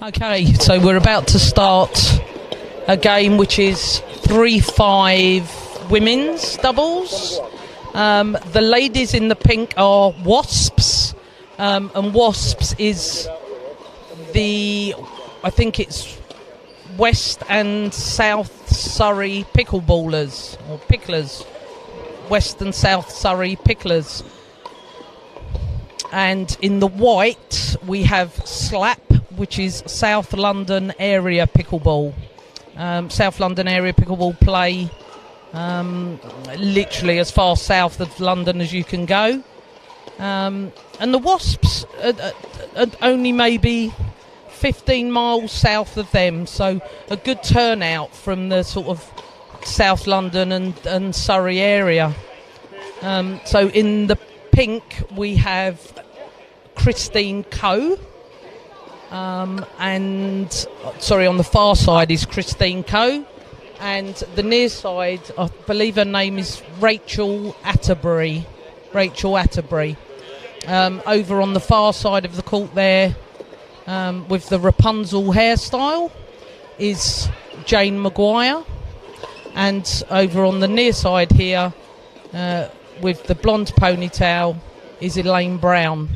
Okay, so we're about to start a game which is 3-5 women's doubles. The ladies in the pink are WASSPS, and WASSPS is I think it's West and South Surrey pickleballers, or picklers. West and South Surrey picklers. And in the white we have SLAP, which is South London area pickleball. South London area pickleball play literally as far south of London as you can go. And the WASSPS are only maybe 15 miles south of them, so a good turnout from the sort of South London and Surrey area. So in the pink we have Christine Coe, and sorry, on the far side is Christine Coe, and the near side, I believe her name is Rachel Atterbury. Over on the far side of the court there, with the Rapunzel hairstyle, is Jane McGuire, and over on the near side here, with the blonde ponytail, is Elaine Brown.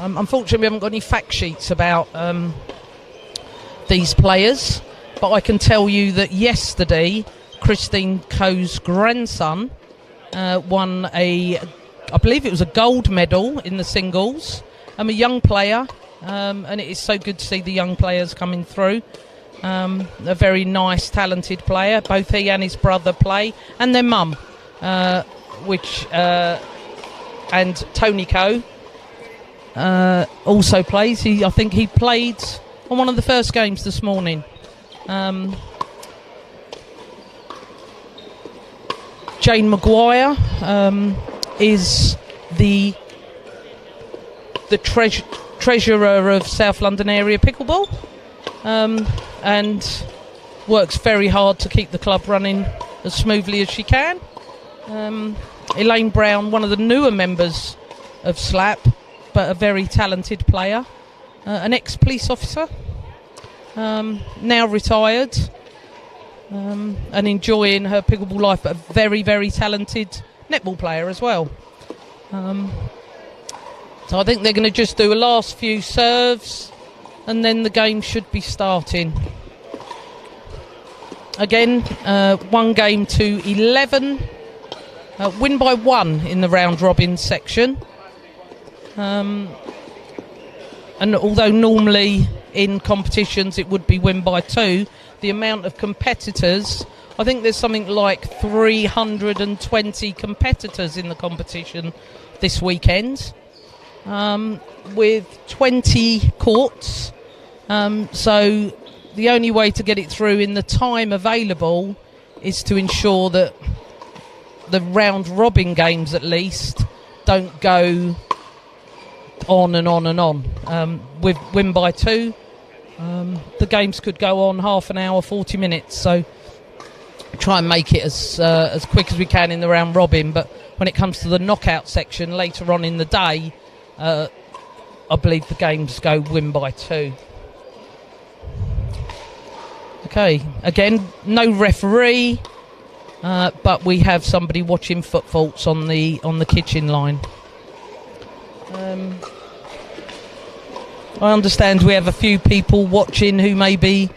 Unfortunately, we haven't got any fact sheets about these players, but I can tell you that yesterday Christine Coe's grandson won I believe it was a gold medal in the singles. I'm a young player, and it is so good to see the young players coming through. A very nice, talented player. Both he and his brother play, and their mum, and Tony Coe also plays. I think he played on one of the first games this morning. Jane McGuire is the treasurer of South London area pickleball, and works very hard to keep the club running as smoothly as she can. Elaine Brown, one of the newer members of SLAP, but a very talented player, an ex-police officer, now retired, and enjoying her pickleball life, but a very, very talented netball player as well. So I think they're going to just do a last few serves, and then the game should be starting. Again, 1 game to 11. Win by 1 in the round robin section. And although normally in competitions it would be win by 2, the amount of competitors, I think there's something like 320 competitors in the competition this weekend, with 20 courts. So the only way to get it through in the time available is to ensure that the round robin games at least don't go on and on and on. With win by 2, the games could go on half an hour, 40 minutes, so try and make it as quick as we can in the round robin. But when it comes to the knockout section later on in the day, I believe the games go win by 2. Okay, again, no referee, but we have somebody watching foot faults on the kitchen line. I understand we have a few people watching who maybe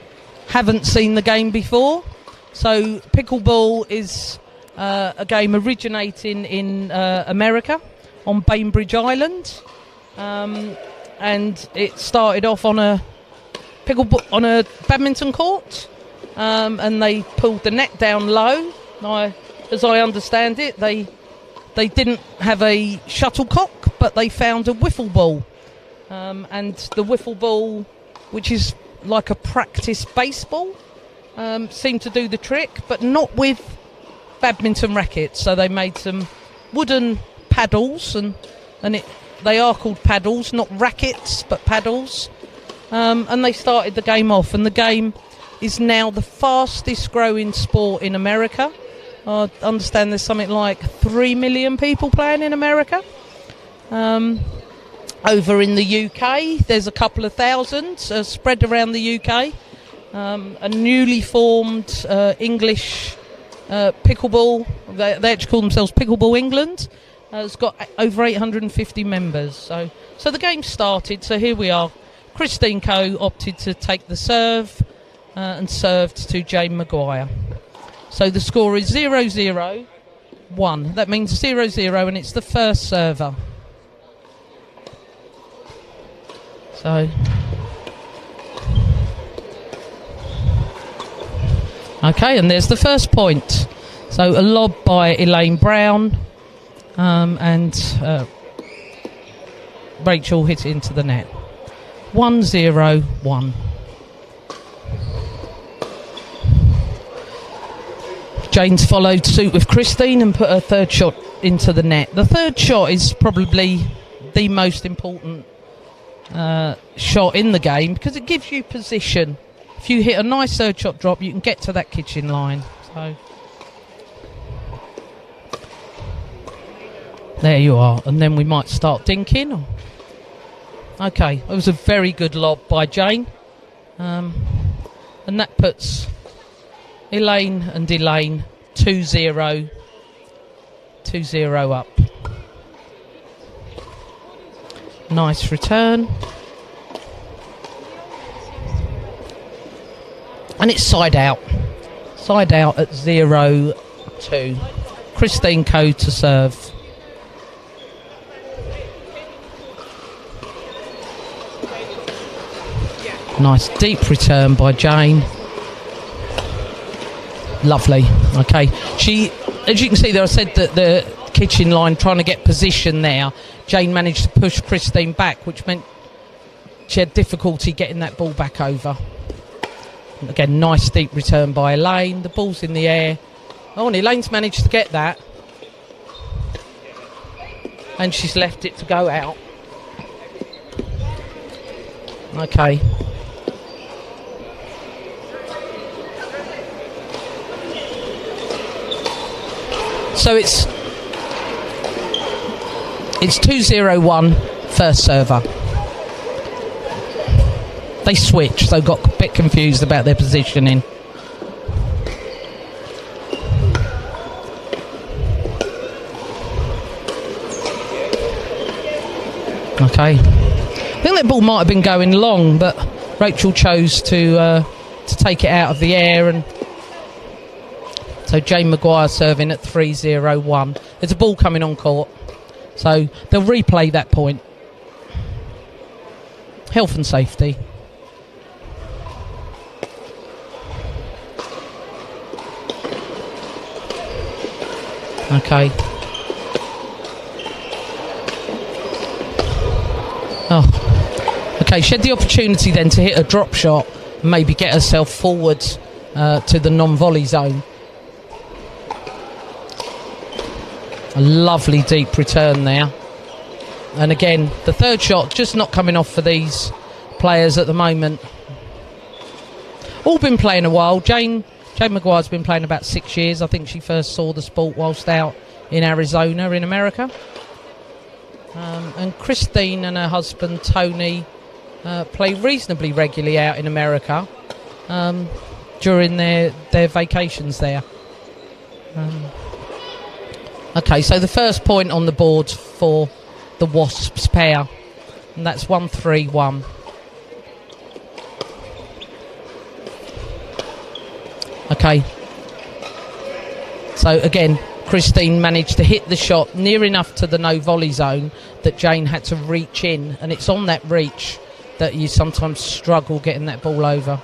haven't seen the game before. So pickleball is a game originating in America on Bainbridge Island, and it started off on a badminton court, and they pulled the net down low. As I understand it, they didn't have a shuttlecock, but they found a wiffle ball, and the wiffle ball, which is like a practice baseball, seemed to do the trick, but not with badminton rackets. So they made some wooden paddles, and they are called paddles, not rackets, but paddles. And they started the game off, and the game is now the fastest growing sport in America. I understand there's something like 3 million people playing in America. Over in the UK, there's a couple of thousand spread around the UK. A newly formed English pickleball, they actually call themselves Pickleball England, has got over 850 members. So the game started, so here we are. Christine Coe opted to take the serve and served to Jane McGuire. So the score is 0-0-1. That means 0-0, and it's the first server. So, okay, and there's the first point. So a lob by Elaine Brown, and Rachel hit it into the net. 1-0-1. Jane's followed suit with Christine and put her third shot into the net. The third shot is probably the most important shot in the game because it gives you position. If you hit a nice third shot drop, you can get to that kitchen line. So there you are, and then we might start dinking. Okay, it was a very good lob by Jane, and that puts Elaine 2-0 up. Nice return. And it's side out. Side out at 0-2. Christine Coe to serve. Nice deep return by Jane. Lovely. Okay. She, as you can see there, I said that the kitchen line trying to get position there. Jane managed to push Christine back, which meant she had difficulty getting that ball back over. Again, nice deep return by Elaine. The ball's in the air. Oh, and Elaine's managed to get that. And she's left it to go out. Okay. So it's 2-0-1 first server. They switched, so got a bit confused about their positioning. Okay. I think that ball might have been going long, but Rachel chose to take it out of the air, and so Jane McGuire serving at 3-0-1. There's a ball coming on court, so they'll replay that point. Health and safety. Okay. Oh. Okay, she had the opportunity then to hit a drop shot and maybe get herself forward to the non-volley zone. A lovely deep return there. And again, the third shot just not coming off for these players at the moment. All been playing a while. Jane McGuire's been playing about 6 years. I think she first saw the sport whilst out in Arizona in America. And Christine and her husband Tony play reasonably regularly out in America during their vacations there. Okay, so the first point on the board for the WASSPS pair, and that's 1-3-1. Okay, so again, Christine managed to hit the shot near enough to the no volley zone that Jane had to reach in, and it's on that reach that you sometimes struggle getting that ball over.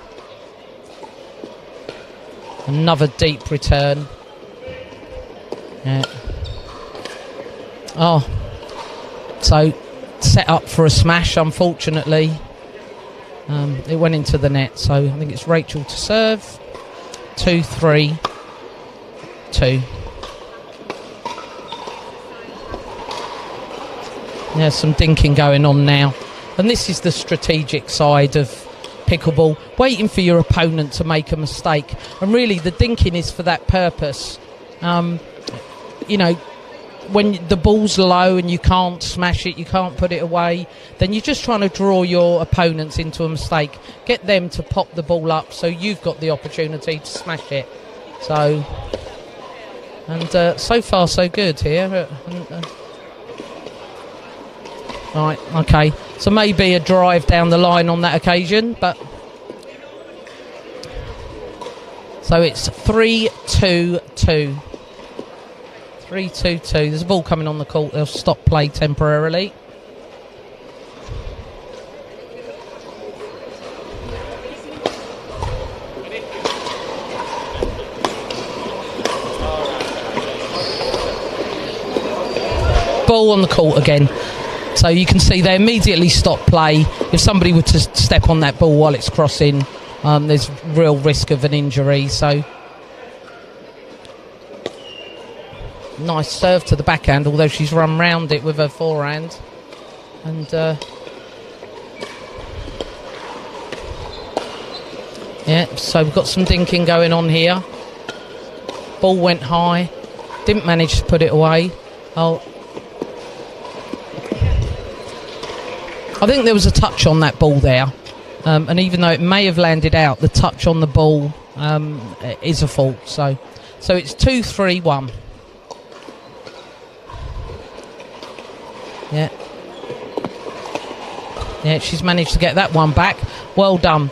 Another deep return. Yeah. Oh, so set up for a smash, unfortunately. It went into the net, so I think it's Rachel to serve. 2-3-2. There's some dinking going on now. And this is the strategic side of pickleball, waiting for your opponent to make a mistake. And really, the dinking is for that purpose. You know, when the ball's low and you can't smash it, you can't put it away, then you're just trying to draw your opponents into a mistake. Get them to pop the ball up so you've got the opportunity to smash it. So, and so far so good here. Right, okay. So maybe a drive down the line on that occasion, but... So it's 3-2-2. 3-2-2. There's a ball coming on the court. They'll stop play temporarily. Ball on the court again. So you can see they immediately stop play. If somebody were to step on that ball while it's crossing, there's real risk of an injury. So nice serve to the backhand, although she's run round it with her forehand. And yeah, so we've got some dinking going on here. Ball went high, didn't manage to put it away. Oh, I think there was a touch on that ball there. And even though it may have landed out, the touch on the ball is a fault. So it's 2-3-1. Yeah. Yeah, she's managed to get that one back. Well done.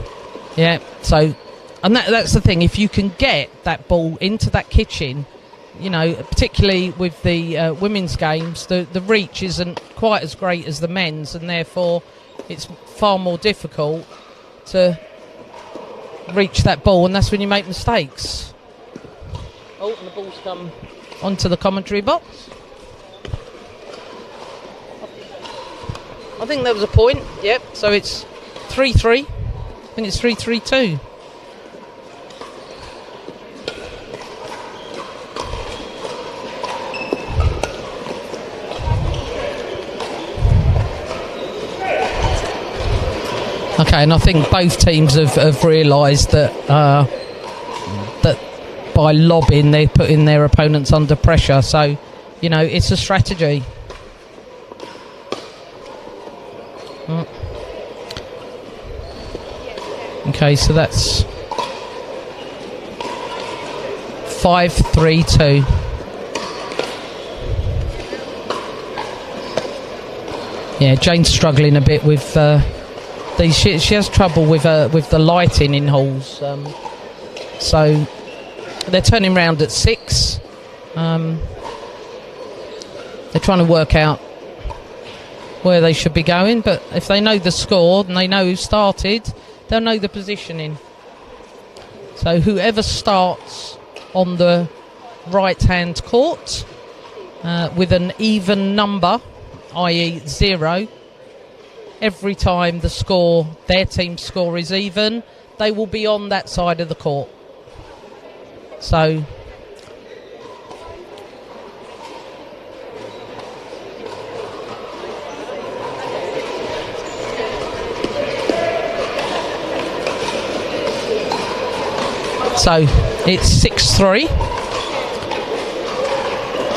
Yeah, so... And that's the thing. If you can get that ball into that kitchen, you know, particularly with the women's games, the reach isn't quite as great as the men's, and therefore it's far more difficult to reach that ball, and that's when you make mistakes. Oh, and the ball's come onto the commentary box. I think there was a point. Yep, so it's 3-3. I think it's 3-3-2. Okay, and I think both teams have realised that that by lobbing they're putting their opponents under pressure. So, you know, it's a strategy. Okay, so that's 5-3-2. Yeah, Jane's struggling a bit with she has trouble with the lighting in halls. So they're turning round at 6. They're trying to work out where they should be going, but if they know the score and they know who started, they'll know the positioning. So whoever starts on the right-hand court with an even number, i.e. 0, every time their team's score is even, they will be on that side of the court. So it's 6-3.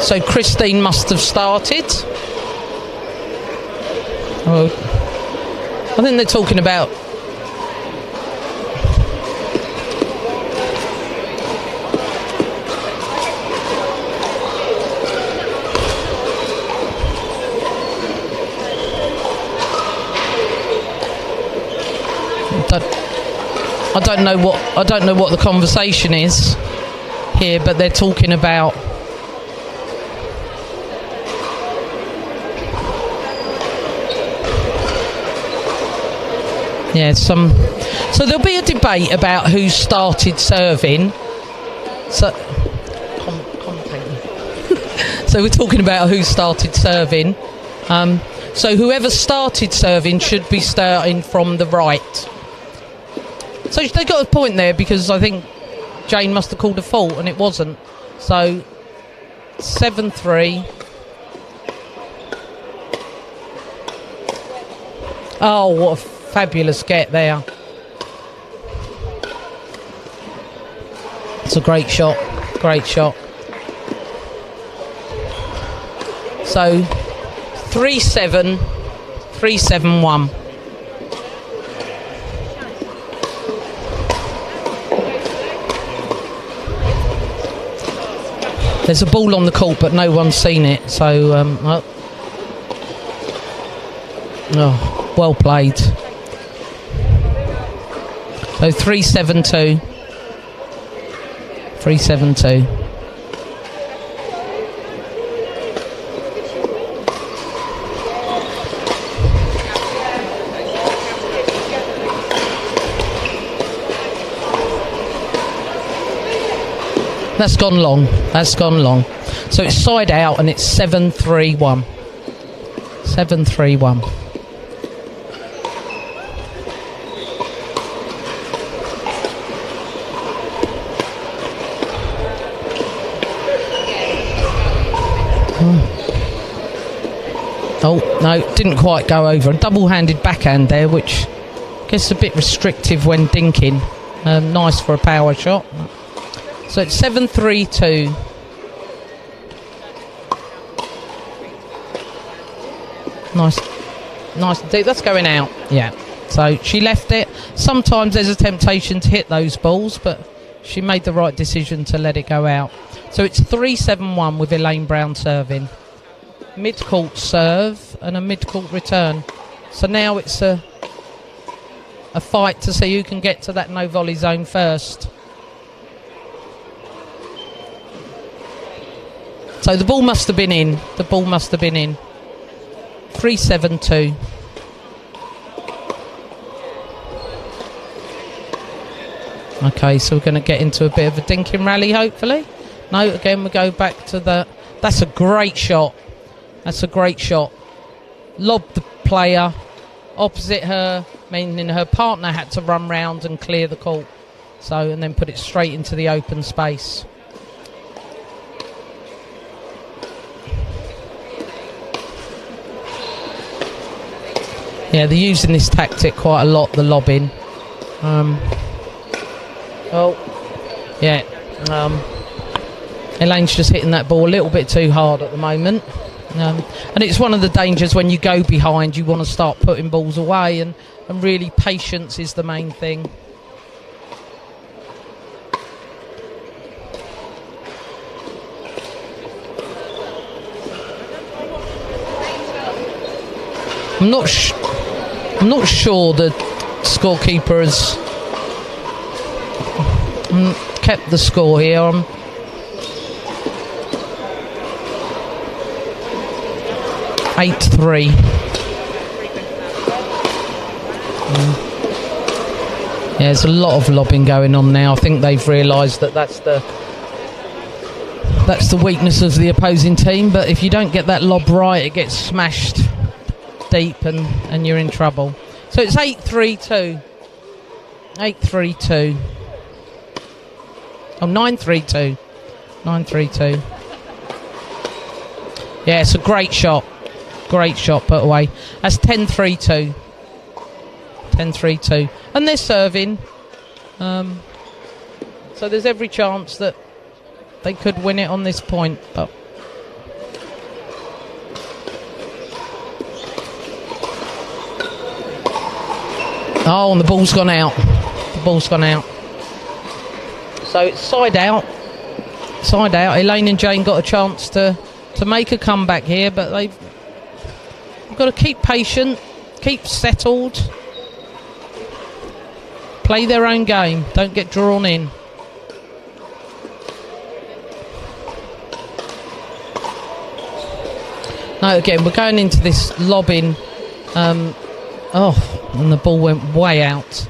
So Christine must have started. Oh, I think they're talking about... I don't know what the conversation is here, but they're talking about so there'll be a debate about who started serving. So so we're talking about who started serving. So whoever started serving should be starting from the right. So they got a point there, because I think Jane must have called a fault and it wasn't. So 7-3. Oh, what a fabulous get there. It's a great shot. Great shot. So 3-7, 3-7-1. There's a ball on the court, but no one's seen it. So, well played. So 3-7-2. 3-7-2. That's gone long. That's gone long. So it's side out and it's 7-3-1. 7-3-1. Oh, no, didn't quite go over. A double-handed backhand there, which gets a bit restrictive when dinking. Nice for a power shot. So it's 7-3-2. Nice indeed. That's going out. Yeah. So she left it. Sometimes there's a temptation to hit those balls, but she made the right decision to let it go out. So it's 3-7-1 with Elaine Brown serving. Mid-court serve and a mid-court return. So now it's a fight to see who can get to that no-volley zone first. So the ball must have been in. The ball must have been in. 3-7-2. Okay, so we're going to get into a bit of a dinking rally, hopefully. No, again, we go back to the... That's a great shot. That's a great shot. Lobbed the player opposite her, meaning her partner had to run round and clear the court. So, and then put it straight into the open space. Yeah, they're using this tactic quite a lot, the lobbing. Elaine's just hitting that ball a little bit too hard at the moment. And it's one of the dangers when you go behind, you want to start putting balls away, and really patience is the main thing. I'm not sure the scorekeeper has kept the score here. 8-3. Yeah, there's a lot of lobbing going on now. I think they've realised that that's the weakness of the opposing team. But if you don't get that lob right, it gets smashed deep and you're in trouble. So it's 8-3-2. 8-3-2. Oh, 9-3-2. 9-3-2. Yeah, it's a great shot. Great shot put away. That's 10-3-2. 10-3-2. And they're serving. So there's every chance that they could win it on this point. But oh, and the ball's gone out. The ball's gone out. So it's side out. Side out. Elaine and Jane got a chance to make a comeback here, but they've got to keep patient, keep settled, play their own game, don't get drawn in. No, again, we're going into this lobbing. And the ball went way out.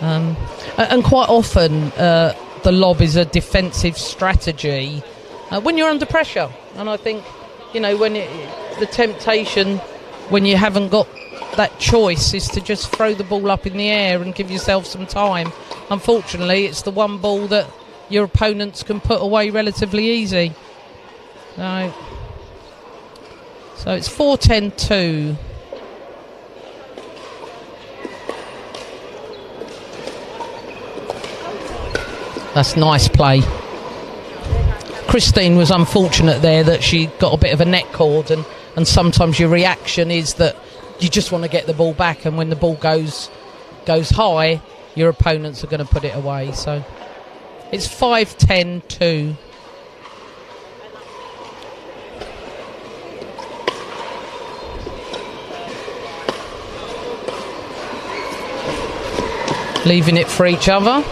And quite often, the lob is a defensive strategy when you're under pressure. And I think, when the temptation, when you haven't got that choice, is to just throw the ball up in the air and give yourself some time. Unfortunately, it's the one ball that your opponents can put away relatively easy. So it's 4-10-2. That's nice play. Christine was unfortunate there that she got a bit of a net cord, and sometimes your reaction is that you just want to get the ball back, and when the ball goes high, your opponents are going to put it away. So it's 5-10-2. Leaving it for each other.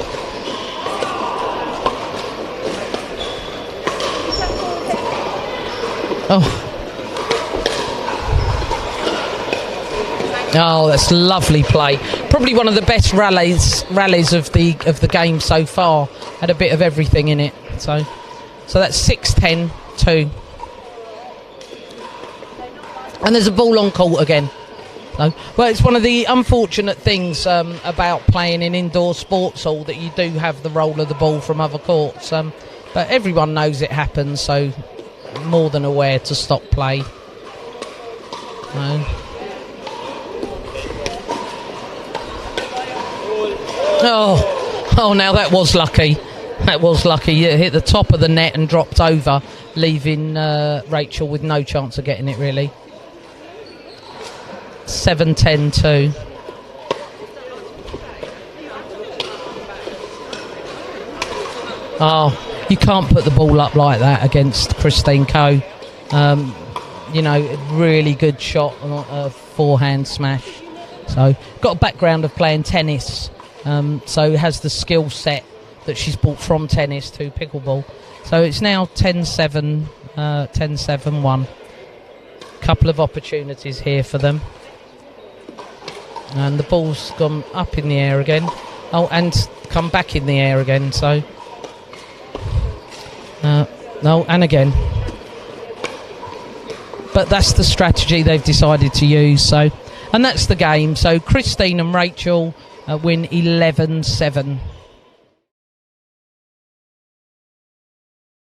Oh, that's lovely play. Probably one of the best rallies of the game so far. Had a bit of everything in it. So that's 6-10-2. And there's a ball on court again. No. Well, it's one of the unfortunate things about playing in indoor sports hall, that you do have the roll of the ball from other courts. But everyone knows it happens, so more than aware to stop play. No. Oh, now that was lucky. That was lucky. It hit the top of the net and dropped over, leaving Rachel with no chance of getting it, really. 7-10-2. Oh, you can't put the ball up like that against Christine Coe. Really good shot on a forehand smash. So, got a background of playing tennis, so has the skill set that she's brought from tennis to pickleball. So it's now 10-7, 10-7-1. Couple of opportunities here for them. And the ball's gone up in the air again. Oh, and come back in the air again. So, no, and again. But that's the strategy they've decided to use. So, and that's the game. So Christine and Rachel win 11-7.